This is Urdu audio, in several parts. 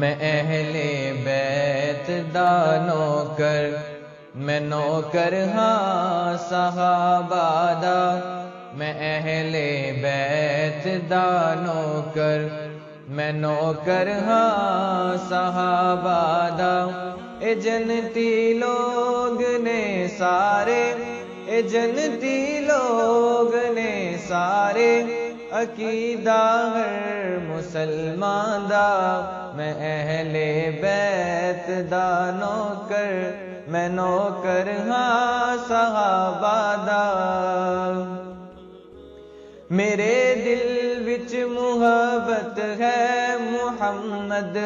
میں اہل بیت دا نوکر، میں نوکر ہاں صحابہ دا، میں اہل بیت دا نوکر، میں نوکر ہاں صحابہ دا۔ اے جنتی لوگ نے سارے، اے جنتی لوگ نے سارے، عقیدہ ہر مسلمان دا، میں اہل بیت دا نوکر، میں نوکر ہاں صحابہ دا۔ میرے دل وچ محبت ہے محمد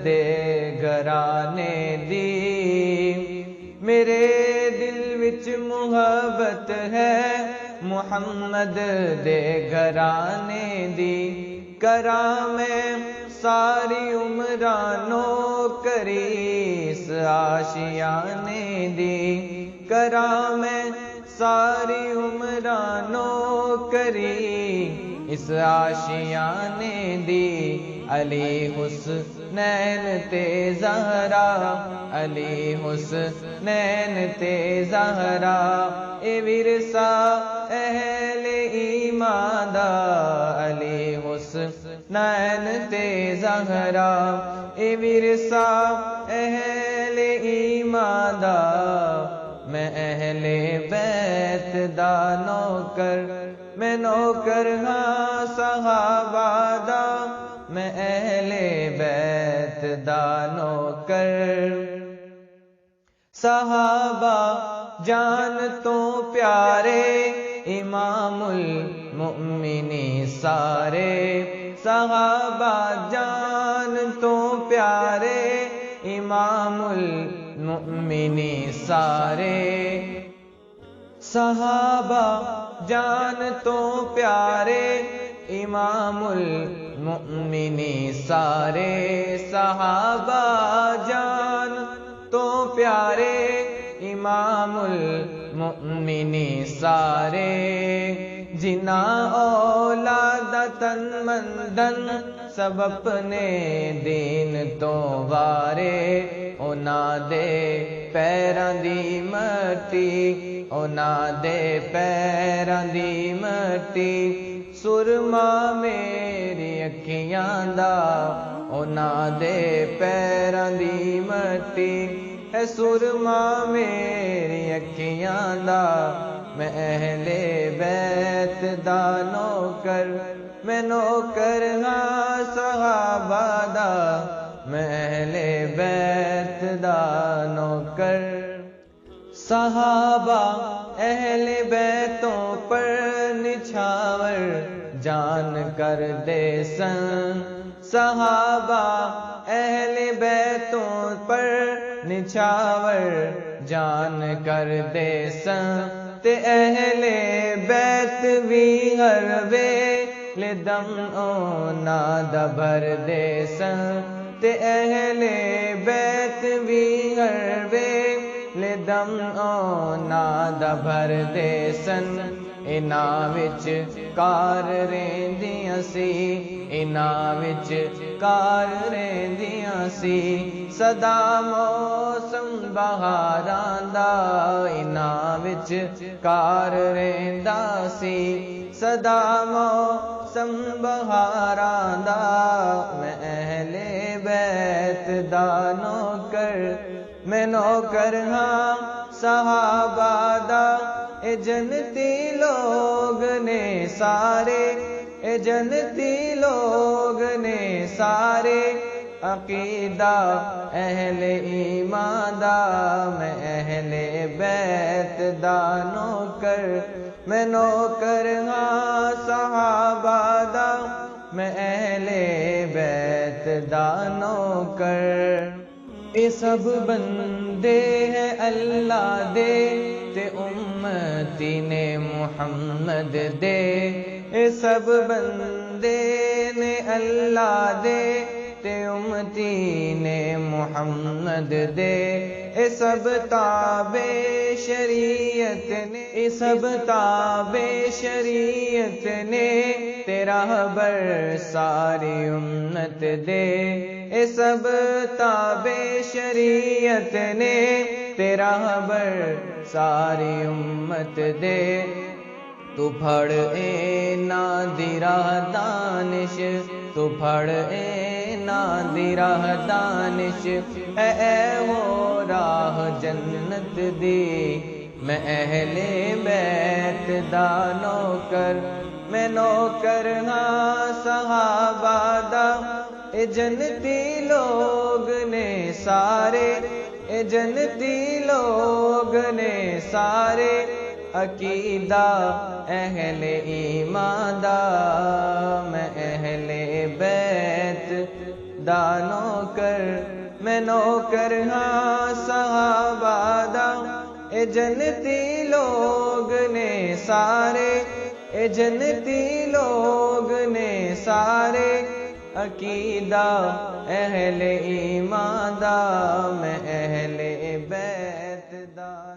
دے گھرانے دی، میرے دل وچ محبت ہے محمد دے گھرانے دی۔ کراں میں ساری عمرانوں کریس آشیانے دی، کراں میں ساری عمرانوں کری اس آشیانے دی۔ علی حسنین تے زہرا، علی حسنین تے زہرا، اے ورثہ اہل ایمان دا، علی حسنین تے زہرا، اے ورثہ اہل ایمان دا، میں اہل بیت دا نوکر، میں نوکر ہاں صحابہ دا، میں اہل بیت دا نوکر۔ صحابہ جان تو پیارے امام المؤمنین سارے، صحابہ جان تو پیارے امام المؤمنین سارے، صحابہ جان تو پیارے امام المؤمنین سارے، صحابہ جان تو پیارے امام المؤمنین سارے، جنا اولاد تن مندن سب اپنے دین تو وارے، انہاں دے پیراں دی مٹی، انہاں دے پیراں دی مٹی، سرما میری اکھیاں دا، انہاں دے پیراں دی مٹی، اے سرما میری اکھیاں دا، میں اہل بیت دا نوکر، میں نوکر ہاں صحابہ دا، میں اہل بیت دا نوکر۔ صحابہ اہل بیتوں پر نچھاور جان کر دے سن، صحابہ اہل بیتوں پر نچھاور جان کر دے سن، تے اہل بیت بھی ہر ویل دم انہاں دا بھر دے سن، تے اہل بیت بھی ہر ویل دم انہاں دا بھر دے سن۔ انہاں وچ کار رہندیاں سی، انہاں وچ کار رہندیاں سی، سدا موسم بہاراں دا، انہاں وچ کار رہندا سی، سدا موسم بہاراں دا، میں اہل بیت دا نوکر، میں نوکر ہاں صحابہ دا۔ اے جنتی لوگ نے سارے، اے جنتی لوگ نے سارے، عقیدہ اہل ایمان دا، میں اہل بیت دا نوکر، میں نوکر ہاں صحابہ دا، میں اہل بیت دا نوکر۔ اے سب بندے ہیں اللہ دے تے امتی نے محمد دے، اے سب بندے نے اللہ دے تے امتی نے محمد دے، اے سب تابع شریعت نے، اے سب تابع شریعت نے، تیرا بر ساری امت دے، اے سب تابع شریعت نے تیرا بر ساری امت دے۔ تو پڑھ اے نادرہ دانش، تو پڑھ اے نادرہ دانش، اے وہ راہ جنت دی۔ میں اہل بیت دا نوکر، میں نوکر ہاں صحابہ دا، اے جنتی لوگ نے سارے، اے جنتی لوگ نے سارے، عقیدہ اہل ایمان دا۔ میں اہل بیت دا نوکر، میں نوکر ہاں صحابہ دا، اے جنتی لوگ نے سارے، اے جنتی لوگ نے سارے، عقیدہ اہل ایمان دا۔ میں اہل بیت دا